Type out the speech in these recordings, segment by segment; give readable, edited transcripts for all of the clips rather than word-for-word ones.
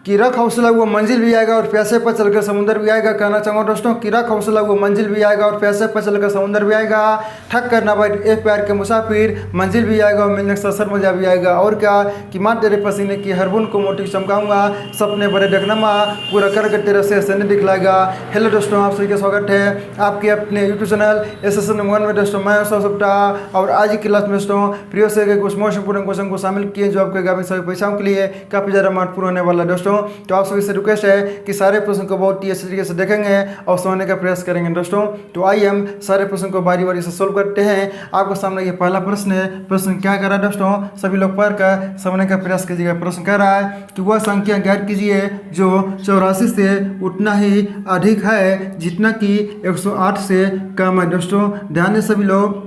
कि रख हौसला वो मंजिल भी आएगा और प्यासे पर चलकर समुंदर भी आएगा। कहना चाहूँगा दोस्तों कि रख हौसला वो मंजिल भी आएगा और प्यासे पर चलकर समुंदर भी आएगा। ठक कर ना बैठ ए प्यार के मुसाफिर, मंजिल भी आएगा और मिलने का सर मजा भी आएगा। और क्या कि माँ तेरे पसीने की हर बूंद को मोटी चमकाऊंगा, सपने बड़े देखनमा पूरा करके तेरे से नहीं दिखलाएगा। हेलो दोस्तों, आप सभी का स्वागत है आपके अपने यूट्यूब चैनल SSN1 में। दोस्तों मैं सबटा और आज की क्लास में दोस्तों प्रियो से के कुछ महत्वपूर्ण क्वेश्चन को शामिल किए जो आपके ग्रामीण सभी परीक्षाओं के लिए काफ़ी ज़्यादा महत्वपूर्ण होने वाला है दोस्तों। तो आप सभी से रिक्वेस्ट है कि सारे प्रश्न को बहुत ही अच्छे तरीके से देखेंगे और समझने का प्रयास करेंगे दोस्तों। तो आइए हम सारे प्रश्न को बारी बारी से सोल्व करते हैं। आपको सामने ये पहला प्रश्न है। प्रश्न क्या कर रहा है दोस्तों, सभी लोग पढ़कर समझने का प्रयास कीजिएगा। प्रश्न कह रहा है कि वह संख्या ज्ञात कीजिए जो 84 से उतना ही अधिक है जितना कि 108 से कम है। दोस्तों ध्यान दें सभी लोग,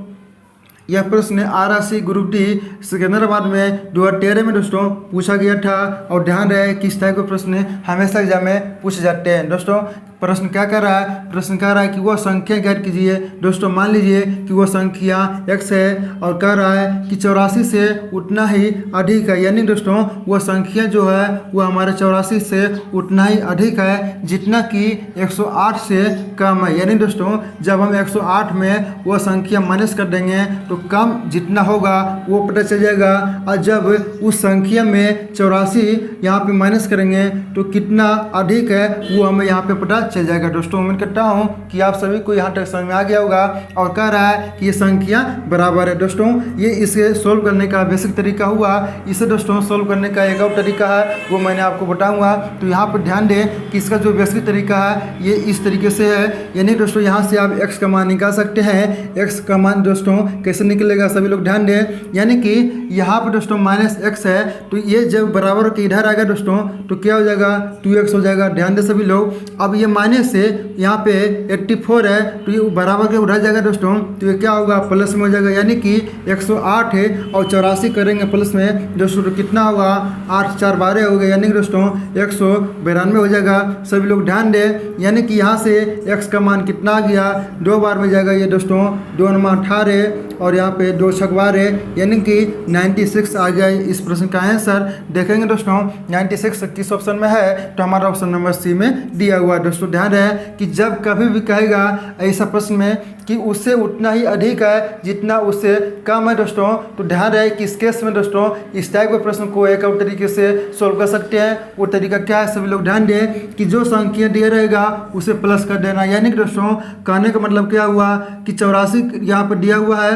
यह प्रश्न RRC ग्रुप डी सिकंदराबाद में 2013 में दोस्तों पूछा गया था। और ध्यान रहे कि इस टाइप के प्रश्न हमेशा एग्जाम में पूछे जाते हैं दोस्तों। प्रश्न क्या कर रहा है, प्रश्न कह रहा है कि वह संख्या ज्ञात कीजिए। दोस्तों मान लीजिए कि वह संख्या x है और कह रहा है कि 84 से उतना ही अधिक है, यानी दोस्तों वह संख्या जो है वह हमारे 84 से उतना ही अधिक है जितना कि 108 से कम है। यानी दोस्तों जब हम 108 में वह संख्या माइनस कर देंगे तो कम जितना होगा वो पता चल जाएगा। और जब उस संख्या में 84 यहाँ पे माइनस करेंगे तो कितना अधिक है वो हमें यहाँ पे पता चल जाएगा। दोस्तों उम्मीद करता हूँ कि आप सभी को यहाँ तक समझ में आ गया होगा। और कह रहा है कि ये संख्या बराबर है। दोस्तों ये इसे सोल्व करने का बेसिक तरीका हुआ। इसे दोस्तों सोल्व करने का एक और तरीका है वो मैंने आपको बताऊंगा। तो यहाँ पर ध्यान दें कि इसका जो बेसिक तरीका है ये इस तरीके से है। यानी दोस्तों यहाँ से आप x का मान निकाल सकते हैं। x का मान दोस्तों कैसे निकलेगा सभी लोग ध्यान दें। यानी कि यहाँ पर दोस्तों -x है तो ये जब बराबर के इधर आएगा दोस्तों तो क्या हो जाएगा 2x हो जाएगा। ध्यान दें सभी लोग। अब ये माइनस से यहाँ पे 84 है तो ये बराबर के उधर जाएगा दोस्तों तो ये क्या होगा प्लस में हो जाएगा। यानी कि 108 है और 84 करेंगे प्लस में दोस्तों तो कितना होगा 8 4 12 हो गया, यानी कि दोस्तों 192 हो जाएगा। सभी लोग ध्यान दें। यानी कि यहाँ से x का मान कितना आ गया 2 बार में जाएगा ये दोस्तों 2 9 18 और यहाँ पे 2 6 12 यानी कि 96 आ गया। इस प्रश्न का आंसर देखेंगे दोस्तों 96 किस ऑप्शन में है तो हमारा ऑप्शन नंबर C में दिया हुआ है। दोस्तों ध्यान रहे कि जब कभी भी कहेगा ऐसा प्रश्न में कि उससे उतना ही अधिक है जितना उससे कम है दोस्तों तो ध्यान रहे कि इस केस में दोस्तों इस टाइप के प्रश्न को एक और तरीके से सोल्व कर सकते हैं। वो तरीका क्या है सभी लोग ध्यान दें कि जो संख्या दिया रहेगा उसे प्लस कर देना। यानी कि दोस्तों कहने का मतलब क्या हुआ कि 84 यहाँ पर दिया हुआ है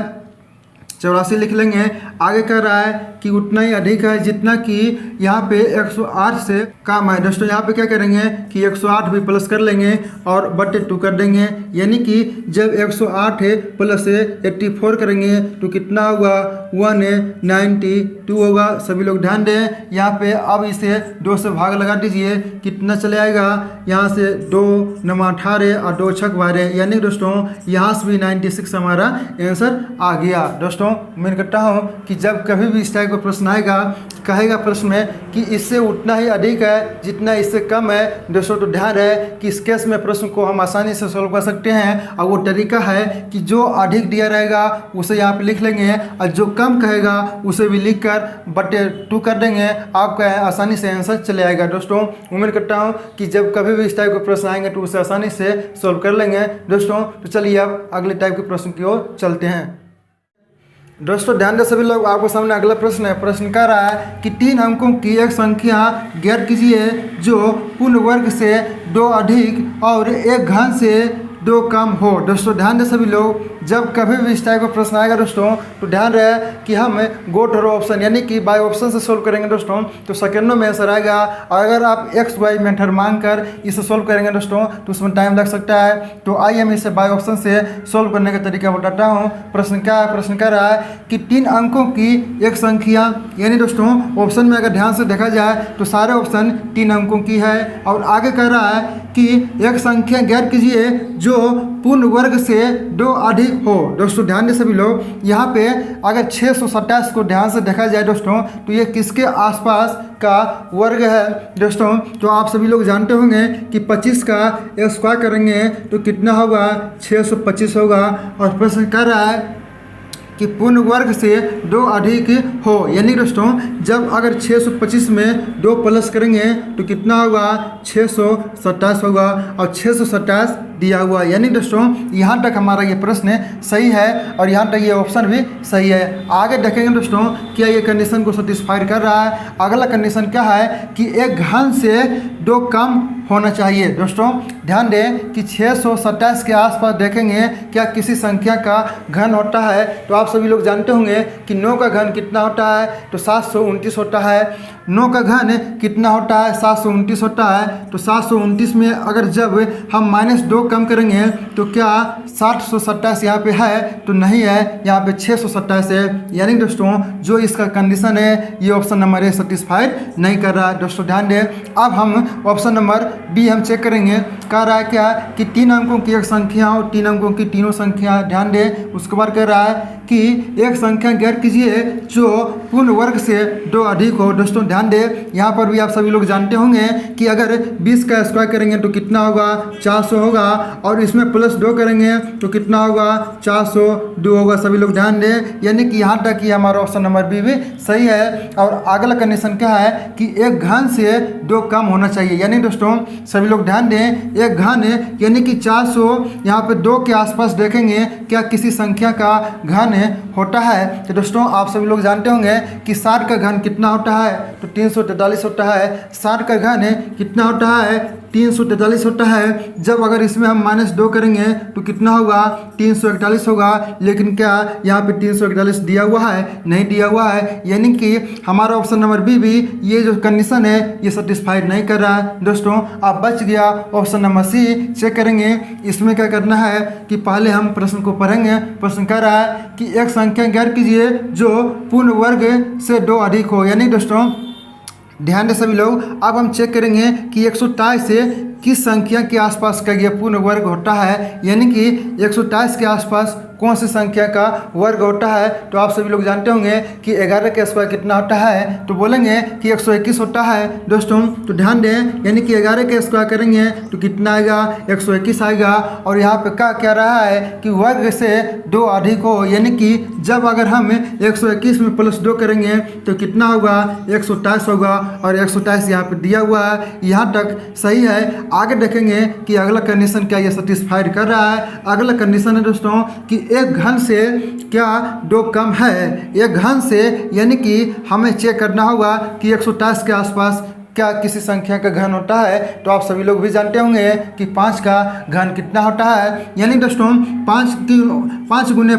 84 लिख लेंगे। आगे कह रहा है कि उतना ही अधिक है जितना कि यहाँ पे 108 से कम है। दोस्तों यहाँ पे क्या करेंगे कि 108 भी प्लस कर लेंगे और बटे 2 कर देंगे। यानी कि जब 108 है प्लस 84 करेंगे तो कितना होगा 192 होगा। सभी लोग ध्यान दें। यहाँ पे अब इसे 2 से भाग लगा दीजिए, कितना चले आएगा यहाँ से 2 9 18 और 2 6 12 यानी दोस्तों यहाँ से भी 96 हमारा आंसर आ गया। दोस्तों उम्मीद करता हूँ कि जब कभी भी इस टाइप का प्रश्न आएगा कहेगा प्रश्न में कि इससे उतना ही अधिक है जितना इससे कम है दोस्तों तो ध्यान रहे कि इस केस में प्रश्न को हम आसानी से सोल्व कर सकते हैं। और वो तरीका है कि जो अधिक दिया रहेगा उसे यहाँ पे लिख लेंगे और जो कम कहेगा उसे भी लिख कर बटे 2 कर देंगे, आपका आसानी से आंसर चले आएगा। दोस्तों उम्मीद करता हूँ कि जब कभी भी इस टाइप के प्रश्न आएंगे तो उसे आसानी से सोल्व कर लेंगे दोस्तों। तो चलिए अब अगले टाइप के प्रश्न की ओर चलते हैं। दोस्तों ध्यान दें सभी लोग, आपको सामने अगला प्रश्न है। प्रश्न कह रहा है कि 3 अंकों की एक संख्या ज्ञात कीजिए जो पूर्ण वर्ग से 2 अधिक और एक घन से 2 कम हो। दोस्तों ध्यान दें सभी लोग, जब कभी भी इस टाइप का प्रश्न आएगा दोस्तों तो ध्यान रहे कि हम गो टू रो ऑप्शन यानी कि बाय ऑप्शन से सोल्व करेंगे दोस्तों तो सेकंडों में आंसर आएगा। और अगर आप एक्स वाई मेथड मांग कर इसे सोल्व करेंगे दोस्तों तो उसमें टाइम लग सकता है। तो आइए हम इसे बाय ऑप्शन से सोल्व करने का तरीका बताता हूँ। प्रश्न क्या है, प्रश्न कह रहा है कि 3 अंकों की एक संख्या, यानी दोस्तों ऑप्शन में अगर ध्यान से देखा जाए तो सारे ऑप्शन 3 अंकों की है। और आगे कह रहा है कि एक संख्या ज्ञात कीजिए जो पूर्ण वर्ग से 2 अधिक हो। दोस्तों ध्यान दें सभी लोग, यहाँ पे अगर 627 को ध्यान से देखा जाए दोस्तों तो ये किसके आसपास का वर्ग है दोस्तों। तो आप सभी लोग जानते होंगे कि 25 का स्क्वायर करेंगे तो कितना होगा 625 होगा। और प्रश्न कर रहा है कि पूर्ण वर्ग से 2 अधिक हो, यानी दोस्तों जब अगर 625 में 2 प्लस करेंगे तो कितना होगा 627 होगा, और 627 दिया हुआ, यानी दोस्तों यहाँ तक हमारा ये प्रश्न सही है और यहाँ तक ये ऑप्शन भी सही है। आगे देखेंगे दोस्तों क्या ये कंडीशन को सेटिस्फाई कर रहा है। अगला कंडीशन क्या है कि एक घन से 2 कम होना चाहिए। दोस्तों ध्यान दें कि 627 के आसपास देखेंगे क्या किसी संख्या का घन होता है, तो आप सभी लोग जानते होंगे कि 9 का घन कितना होता है, तो 729 होता है। 9 का घन कितना होता है, 729 होता है। तो 729 में अगर जब हम -2 कम करेंगे तो क्या 727 यहाँ पे है, तो नहीं है, यहाँ पे 627 है। यानी दोस्तों जो इसका कंडीशन है ये ऑप्शन नंबर ए सेटिस्फाइड नहीं कर रहा है। दोस्तों ध्यान दें, अब हम ऑप्शन नंबर बी हम चेक करेंगे। कह रहा है क्या कि 3 अंकों की एक संख्या हो, 3 अंकों की तीनों संख्या। ध्यान दें, उसके बाद कह रहा है कि एक संख्या ज्ञात कीजिए जो पूर्ण वर्ग से 2 अधिक हो। दोस्तों ध्यान दें, यहाँ पर भी आप सभी लोग जानते होंगे कि अगर 20 का स्क्वायर करेंगे तो कितना होगा 400 होगा, और इसमें +2 करेंगे तो कितना होगा 402 होगा। सभी लोग ध्यान दें, यानी कि यहाँ तक कि हमारा ऑप्शन नंबर बी भी सही है। और अगला कंडीशन क्या है कि एक घन से 2 कम होना चाहिए। यानी दोस्तों सभी लोग ध्यान दें, एक घन यानी कि 400 यहाँ पे 2 के आसपास देखेंगे क्या किसी संख्या का घन होता है। तो दोस्तों आप सभी लोग जानते होंगे कि 60 का घन कितना होता है, तो 343 होता है। 60 का घन कितना होता है, 343 होता है। जब अगर इसमें हम -2 करेंगे तो कितना होगा 341 होगा, लेकिन क्या यहाँ पे 341 दिया हुआ है, नहीं दिया हुआ है। यानी कि हमारा ऑप्शन नंबर बी भी ये जो कंडीशन है ये सेटिस्फाइड नहीं कर रहा है। दोस्तों अब बच गया ऑप्शन नंबर सी। चेक करेंगे इसमें क्या करना है कि पहले हम प्रश्न को पढ़ेंगे। प्रश्न कह रहा है कि एक संख्या ज्ञात कीजिए जो पूर्ण वर्ग से 2 अधिक हो। यानी दोस्तों ध्यान दें सभी लोग, अब हम चेक करेंगे कि 127 से किस संख्या के आसपास का यह पूर्ण वर्ग होता है। यानी कि 127 के आसपास कौन सी संख्या का वर्ग होता है। तो आप सभी लोग जानते होंगे कि 11 का स्क्वायर कितना होता है, तो बोलेंगे कि 121 होता है। दोस्तों तो ध्यान दें, यानी कि 11 का स्क्वायर करेंगे तो कितना आएगा 121 आएगा। और यहाँ पे क्या कह रहा है कि वर्ग से 2 अधिक हो, यानी कि जब अगर हम 121 में +2 करेंगे तो कितना होगा 127 होगा, और 127 यहाँ पे दिया हुआ है। यहाँ तक सही है। आगे देखेंगे कि अगला कंडीशन क्या ये सेटिस्फाइड कर रहा है। अगला कंडीशन है दोस्तों कि एक घन से क्या 2 कम है। एक घन से यानी कि हमें चेक करना होगा कि 127 के आसपास क्या किसी संख्या का घन होता है। तो आप सभी लोग भी जानते होंगे कि 5 का घन कितना होता है। यानी दोस्तों 5 गुने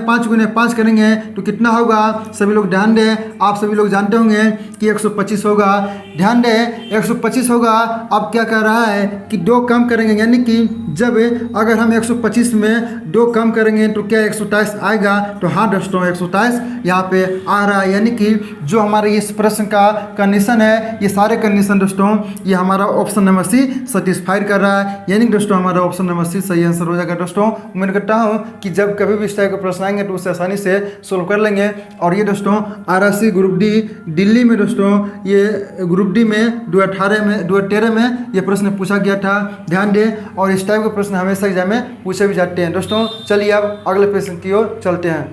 5 करेंगे तो कितना होगा, सभी लोग ध्यान दें, आप सभी लोग जानते होंगे कि 125 होगा। ध्यान दें 125 होगा। अब क्या कह रहा है कि 2 कम करेंगे, यानी कि जब अगर हम 125 में 2 कम करेंगे तो क्या 127 आएगा। तो हाँ दोस्तों 127 यहाँ पे आ रहा है। यानी कि जो हमारे इस प्रश्न का कंडीशन है, ये सारे कंडीशन दोस्तों ये हमारा ऑप्शन नंबर सी सेटिस्फाइड कर रहा है। यानी दोस्तों हमारा ऑप्शन नंबर सी सही आंसर हो जाएगा। दोस्तों उम्मीद करता हूँ कि जब कभी भी इस टाइप के प्रश्न आएंगे तो उसे आसानी से सोल्व कर लेंगे। और ये दोस्तों RRC ग्रुप डी दिल्ली में दोस्तों ये ग्रुप डी में 2013 में ये प्रश्न पूछा गया था। ध्यान दें, और इस टाइप के प्रश्न हमेशा एग्जाम में पूछे भी जाते हैं। दोस्तों चलिए अब अगले प्रश्न की ओर चलते हैं।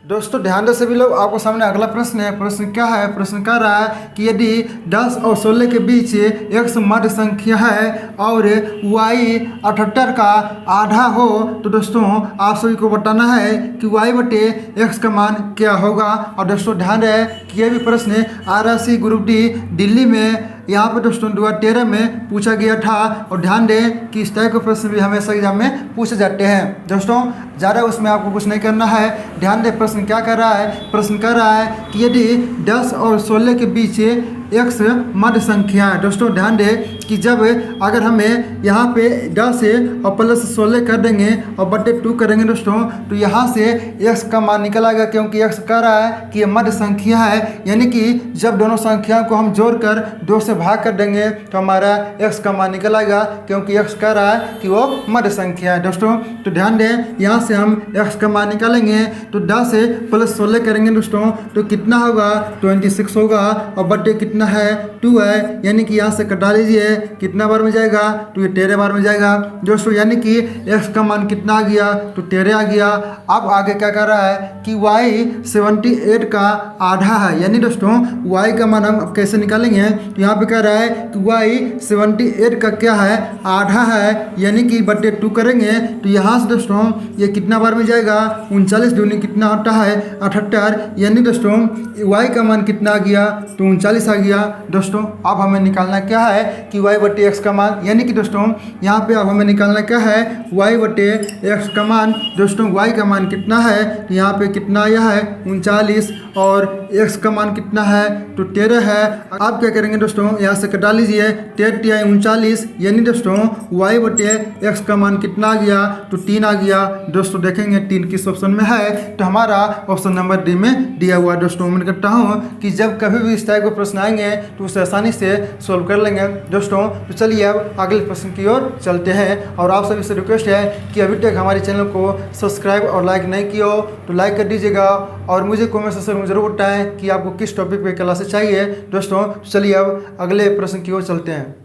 दोस्तों ध्यान दें सभी लोग, आपको सामने अगला प्रश्न है। प्रश्न क्या है, प्रश्न कह रहा है कि यदि 10 और 16 के बीच x मध्य संख्या है और y 78 का आधा हो, तो दोस्तों आप सभी को बताना है कि y/x का मान क्या होगा। और दोस्तों ध्यान रहे कि यह भी प्रश्न RRC ग्रुप डी दिल्ली में यहाँ पर दोस्तों 2013 में पूछा गया था। और ध्यान दें कि इस टाइप के प्रश्न भी हमेशा एग्जाम में पूछे जाते हैं। दोस्तों ज़्यादा उसमें आपको कुछ नहीं करना है। ध्यान दें प्रश्न क्या कर रहा है। प्रश्न कर रहा है कि यदि 10 और 16 के बीच x मध्य संख्या है। दोस्तों ध्यान दें कि जब अगर हमें यहाँ पे 10 और +16 कर देंगे और बटे 2 करेंगे दोस्तों, तो यहाँ से x का मान निकल आएगा, क्योंकि x कह रहा है कि ये मध्य संख्या है। यानी कि जब दोनों संख्याओं को हम जोड़कर 2 से भाग कर देंगे तो हमारा x का मान निकल आएगा, क्योंकि x कह रहा है कि वो मध्य संख्या है। दोस्तों तो ध्यान दें, यहाँ से हम x का मान निकालेंगे तो 10 + 16 करेंगे दोस्तों, तो कितना होगा 26 होगा, और बटे कितना कितना है 2 है, यानी कि यहाँ से कटा लीजिए, कितना बार में जाएगा तो ये 13 बार में जाएगा दोस्तों, यानी कि x का मान कितना आ गया तो 13 आ गया। अब आगे क्या कर रहा है कि y 78 का आधा है, यानी दोस्तों y का मान हम कैसे निकालेंगे तो यहाँ पे कह रहा है कि y 78 का क्या है आधा है, यानी कि बटे 2 करेंगे तो यहाँ से दोस्तों ये कितना बार में जाएगा 39 दूनी कितना होता है 78, यानी दोस्तों y का मान कितना आ गया तो 39 आ गया दोस्तों। अब हमें निकालना क्या है कि y बटे x का मान, यानी कि दोस्तों यहाँ पे अब हमें निकालना क्या है y बटे x का मान। दोस्तों y का मान कितना है तो यहाँ पे कितना आया है 39 और x का मान कितना है तो 13 है। आप क्या करेंगे दोस्तों यहाँ से कटा लीजिए, 13 39, यानी दोस्तों y बटे x का मान कितना आ गया तो 3 आ गया दोस्तों। देखेंगे 3 किस ऑप्शन में है तो हमारा ऑप्शन नंबर डी में दिया हुआ है दोस्तों। उम्मीद करता हूँ कि जब कभी भी इस टाइप के प्रश्न आएंगे तो उसे आसानी से सोल्व कर लेंगे दोस्तों। तो चलिए अब अगले प्रश्न की ओर चलते हैं, और आप सभी से रिक्वेस्ट है कि अभी तक हमारे चैनल को सब्सक्राइब और लाइक नहीं किया हो तो लाइक कर दीजिएगा, और मुझे कमेंट सेक्शन में जरूर बताएं कि आपको किस टॉपिक पे क्लासेस चाहिए दोस्तों। चलिए अब अगले प्रश्न की ओर चलते हैं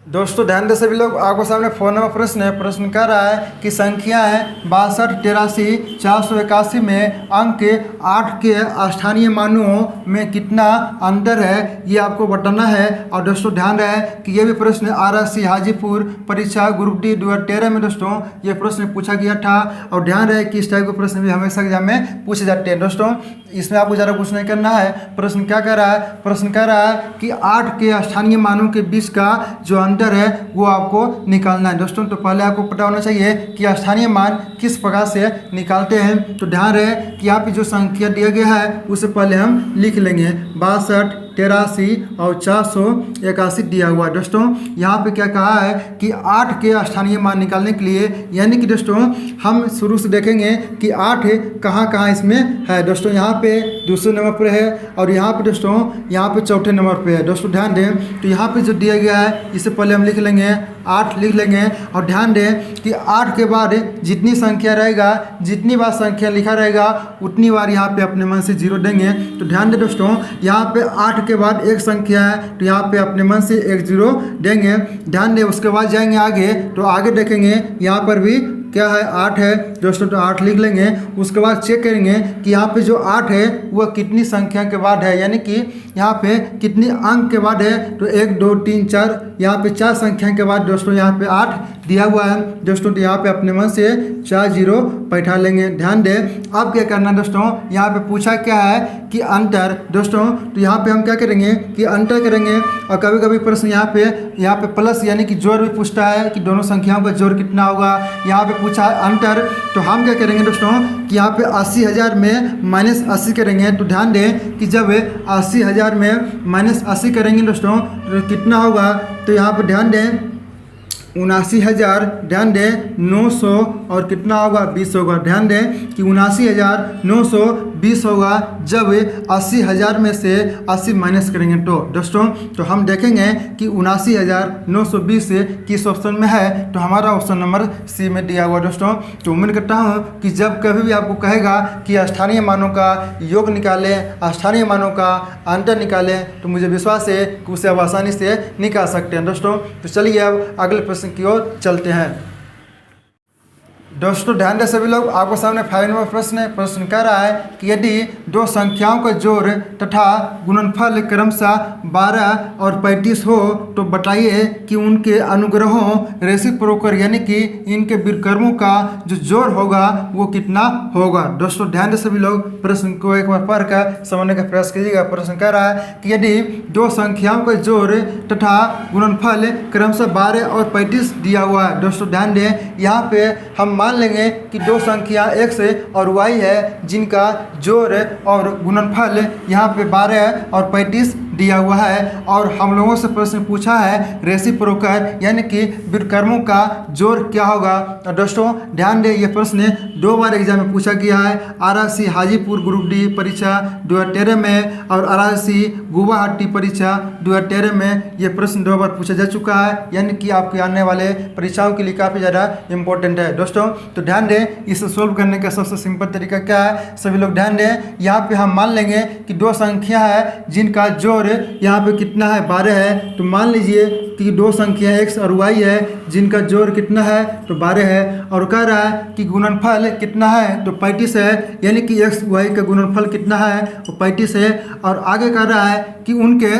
दोस्तों। ध्यान दे सभी लोग, आपको सामने फोन नंबर प्रश्न है। प्रश्न कर रहा है कि संख्याएं 62, 83, 481 में अंक 8 के स्थानीय मानों में कितना अंतर है ये आपको बताना है। और दोस्तों ध्यान रहे कि ये भी प्रश्न RSC हाजीपुर परीक्षा ग्रुप डी 2013 में दोस्तों ये प्रश्न पूछा गया था, और ध्यान रहे कि इस टाइप के प्रश्न भी हमेशा एग्जाम में पूछे जाते हैं दोस्तों। इसमें आपको ज़्यादा कुछ नहीं करना है। प्रश्न क्या कर रहा है, प्रश्न कह रहा है कि 8 के स्थानीय मानों के बीच का जो अंतर है वो आपको निकालना है दोस्तों। तो पहले आपको पता होना चाहिए कि स्थानीय मान किस प्रकार से निकालते हैं। तो ध्यान रहे कि यहाँ पे जो संख्या दिया गया है उसे पहले हम लिख लेंगे, 62, 83 और 481 दिया हुआ है दोस्तों। यहाँ पे क्या कहा है कि 8 के स्थानीय मान निकालने के लिए, यानी कि दोस्तों हम शुरू से देखेंगे कि 8 कहाँ कहाँ इसमें है दोस्तों। यहाँ पे दूसरे नंबर पर है, और यहाँ पे दोस्तों यहाँ पे चौथे नंबर पे है दोस्तों। ध्यान दें तो यहाँ पे जो दिया गया है इसे पहले हम लिख लेंगे, 8 लिख लेंगे। और ध्यान दें कि 8 के बाद जितनी संख्या रहेगा, जितनी बार संख्या लिखा रहेगा उतनी बार यहाँ पे अपने मन से 0 देंगे। तो ध्यान दें दोस्तों यहाँ पे 8 के बाद एक संख्या है तो यहाँ पे अपने मन से 1 0 देंगे। ध्यान दें उसके बाद जाएंगे आगे, तो आगे देखेंगे यहाँ पर भी क्या है 8 है दोस्तों, तो 8 लिख लेंगे। उसके बाद चेक करेंगे कि यहाँ पे जो 8 है वह कितनी संख्या के बाद है, यानी कि यहाँ पे कितने अंक के बाद है। तो 1 2 3 4, यहाँ पे 4 संख्या के बाद दोस्तों यहाँ पे 8 दिया हुआ है दोस्तों। तो यहाँ पे अपने मन से 4 0 बैठा लेंगे। ध्यान दें अब क्या करना है दोस्तों, यहाँ पे पूछा क्या है कि अंतर दोस्तों। तो यहाँ पे हम क्या करेंगे कि अंतर करेंगे, और कभी कभी प्रश्न यहाँ पे प्लस यानी कि जोड़ भी पूछता है कि दोनों संख्याओं का जोड़ कितना होगा। यहाँ पे पूछा है अंतर, तो हम क्या करेंगे दोस्तों कि यहाँ पे 80,000 में -80 करेंगे। तो ध्यान दें कि जब 80,000 में -80 करेंगे दोस्तों तो कितना होगा। तो यहाँ पे ध्यान दें 79,000, ध्यान दें 900 और कितना होगा 20 होगा। ध्यान दें कि 79,920 होगा जब 80,000 में से 80 माइनस करेंगे तो दोस्तों। तो हम देखेंगे कि 79,920 किस ऑप्शन में है, तो हमारा ऑप्शन नंबर सी में दिया हुआ दोस्तों। तो उम्मीद करता हूँ कि जब कभी भी आपको कहेगा कि स्थानीय मानों का योग निकालें, स्थानीय मानों का अंतर निकालें, तो मुझे विश्वास है कि उसे आप आसानी से निकाल सकते हैं दोस्तों। तो चलिए अब अगले प्रश्न की ओर चलते हैं दोस्तों। ध्यान दें सभी लोग, आपको सामने 5 नंबर प्रश्न है। प्रश्न कह रहा है कि यदि दो संख्याओं का जोड़ तथा गुणनफल क्रमशः 12 और 35 हो तो बताइए कि उनके अनुग्रहों रेसिप्रोकल यानी कि इनके विकर्मों का जो जोड़ होगा वो कितना होगा। दोस्तों ध्यान दें सभी लोग, प्रश्न को एक बार पढ़ कर समझने का प्रयास कीजिएगा। प्रश्न कह रहा है कि यदि दो संख्याओं का जोड़ तथा गुणनफल क्रमशः 12 और 35 दिया हुआ है। दोस्तों ध्यान दें यहाँ पे हम मान लेंगे कि दो संख्या x और y है जिनका जोड़ और गुणनफल यहाँ पे 12 और 35 दिया हुआ है, और हम लोगों से प्रश्न पूछा है रेसिप्रोकल यानी कि विकर्मों का जोड़ क्या होगा। और दोस्तों ध्यान दें ये प्रश्न 2 बार एग्जाम में पूछा गया है। RRC हाजीपुर ग्रुप डी परीक्षा 2013 में और RRC गुवाहाटी परीक्षा 2013 में ये प्रश्न 2 बार पूछा जा चुका है, यानी कि आपके आने वाले परीक्षाओं के लिए काफ़ी ज़्यादा इंपॉर्टेंट है दोस्तों। तो ध्यान दें, इसे सोल्व करने का सबसे सिंपल तरीका क्या है, सभी लोग ध्यान दें। यहाँ पे हम मान लेंगे कि 2 संख्या है जिनका जोड़ यहाँ पे कितना है, 12 है। तो मान लीजिए कि 2 संख्या x और y है जिनका जोड़ कितना है, तो 12 है। और कह रहा है कि गुणनफल कितना है, तो 35 है, यानी कि x y का गुणनफल कितना है, तो 35 है। और आगे कह रहा है कि उनके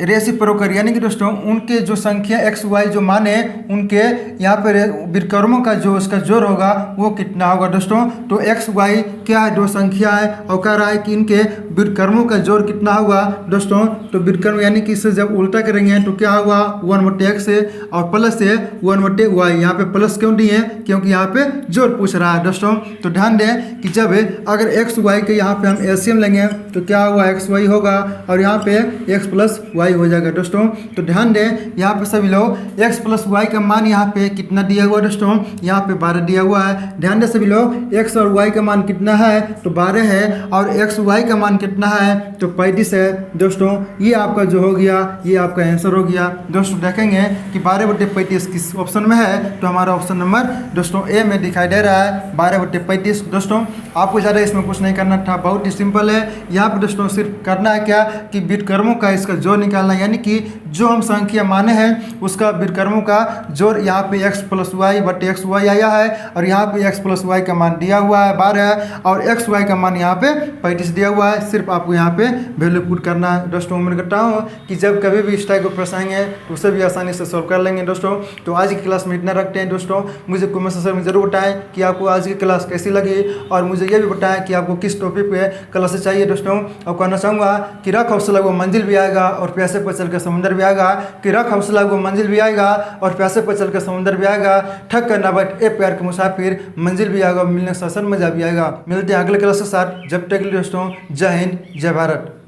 रेसिप्रोकल, यानी कि दोस्तों उनके जो संख्या x y जो माने उनके यहाँ पर विकर्मों का जो उसका जोड़ होगा वो कितना होगा दोस्तों। तो x y क्या है, 2 संख्या है और कह रहा है कि इनके विकर्मों का जोड़ कितना होगा दोस्तों। तो विकर्म यानी कि इसे जब उल्टा करेंगे तो क्या होगा, 1/x है और प्लस है 1/y। यहाँ पे प्लस क्यों नहीं है, क्योंकि यहाँ पे जोड़ पूछ रहा है दोस्तों। तो ध्यान दें कि जब अगर x y के यहाँ पे हम एलसीएम लेंगे तो क्या होगा, x y होगा और यहाँ पे x प्लस y हो जाएगा दोस्तों। तो ध्यान दें यहाँ पे सभी लोग x प्लस y का मान यहाँ पे कितना दिया हुआ है दोस्तों, यहाँ पे 12 दिया हुआ है। ध्यान दें सभी लोग, x और y का मान कितना है, तो 12 है और x y का मान कितना है, तो 35 है दोस्तों। ये आपका जो हो गया, ये आपका आंसर हो गया दोस्तों। देखेंगे कि 12/35 किस ऑप्शन में है, तो हमारा ऑप्शन नंबर दोस्तों ए में दिखाई दे रहा है, 12/35 दोस्तों। आपको ज़्यादा इसमें कुछ नहीं करना था, बहुत ही सिंपल है। यहाँ पर दोस्तों सिर्फ करना है क्या कि विकर्मों का इसका जोड़ निकालना, यानी कि जो हम संख्या माने हैं उसका विकर्मों का जोड़ यहाँ पे x प्लस वाई बटे एक्स वाई आया है और यहाँ पे x प्लस वाई का मान दिया हुआ है 12 और एक्स वाई का मान यहाँ पे 35 दिया हुआ है। सिर्फ आपको यहाँ पे वैल्यू पुट करना है दोस्तों। उम्मीद करता हूँ कि जब कभी भी इस टाइप के प्रश्न आएंगे तो उसे भी आसानी से सोल्व कर लेंगे दोस्तों। तो आज की क्लास में इतना रखते हैं दोस्तों। मुझे कमेंट सेक्शन में जरूर बताएं कि आपको आज की क्लास कैसी लगी और मुझे ये भी बताएं कि आपको किस टॉपिक पे क्लास चाहिए दोस्तों। और कहना चाहूँगा कि रख हौसला वो मंजिल भी आएगा और प्यासे पर चल कर समुंदर भी आएगा, कि रख हौसला वो मंजिल भी आएगा और प्यासे पर चल कर समुंदर भी आएगा। ठग कर ना बैठ ए प्यार के मुसाफिर, मंजिल भी आएगा मिलने का मजा भी आएगा। मिलते हैं अगले क्लास के साथ, जब तक के लिए दोस्तों जय हिंद जय भारत।